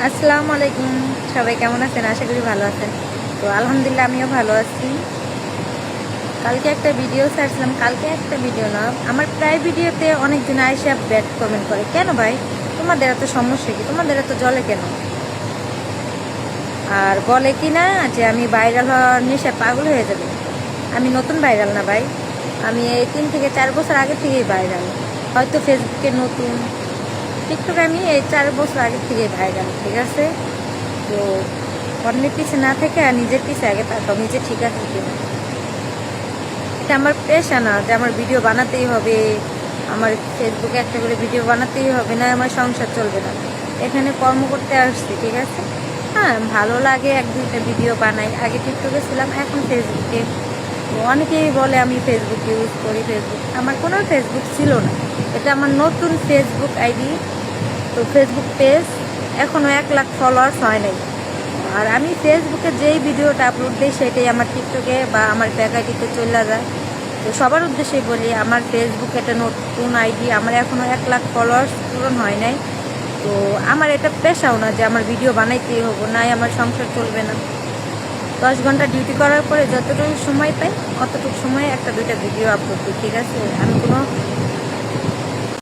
আসসালামু আলাইকুম। সবাই কেমন আছেন? আশা করি ভালো আছেন। তো আলহামদুলিল্লাহ আমিও ভালো আছি। কালকে একটা ভিডিও ছাড়ছিলাম, কালকে একটা ভিডিও না, আমার প্রায় ভিডিওতে অনেকজন আইসা ব্যাড কমেন্ট করে, কেন ভাই তোমাদের এত সমস্যা কি, তোমাদের এত জলে কেন? আর বলে কি না যে আমি ভাইরাল হওয়ার নেশায় পাগল হয়ে যাবে। আমি নতুন ভাইরাল না ভাই, আমি এই 3 থেকে 4 বছর আগে থেকেই ভাইরাল। হয়তো ফেসবুকে নতুন, টিকটকে আমি এই 4 বছর আগে থেকেই ভাইরাল, ঠিক আছে? তো অন্যের পিছে না থেকে আর নিজের পিছে আগে তাকাও, নিজে ঠিক আছে কিনা। এটা আমার পেশা না যে আমার ভিডিও বানাতেই হবে, আমার ফেসবুকে একটা করে ভিডিও বানাতেই হবে, না আমার সংসার চলবে না। এখানে কর্ম করতে আসছি, ঠিক আছে? হ্যাঁ, ভালো লাগে 1-2টা ভিডিও বানাই। আগে টিকটকে ছিলাম, এখন ফেসবুকে। তো অনেকেই বলে আমি ফেসবুক ইউজ করি। ফেসবুক আমার কোনো ফেসবুক ছিল না, এটা আমার নতুন ফেসবুক আইডি। তো ফেসবুক পেজ এখনও 1 লাখ ফলোয়ার্স হয় নাই। আর আমি ফেসবুকে যেই ভিডিওটা আপলোড দিই সেটাই আমার টিকটকে বা আমার ব্যাক আইডিতে চলে যায়। তো সবার উদ্দেশ্যেই বলি, আমার ফেসবুক এটা নতুন আইডি, আমার এখনও 1 লাখ ফলোয়ার্স পূরণ হয় নাই। তো আমার এটা পেশাও না যে আমার ভিডিও বানাইতেই হবো, নাই আমার সংসার চলবে না। 10 ঘন্টা ডিউটি করার পরে যতটুকু সময় পাই অতটুকু সময়ে 1-2টা ভিডিও আপলোড দিই, ঠিক আছে? আমি কোনো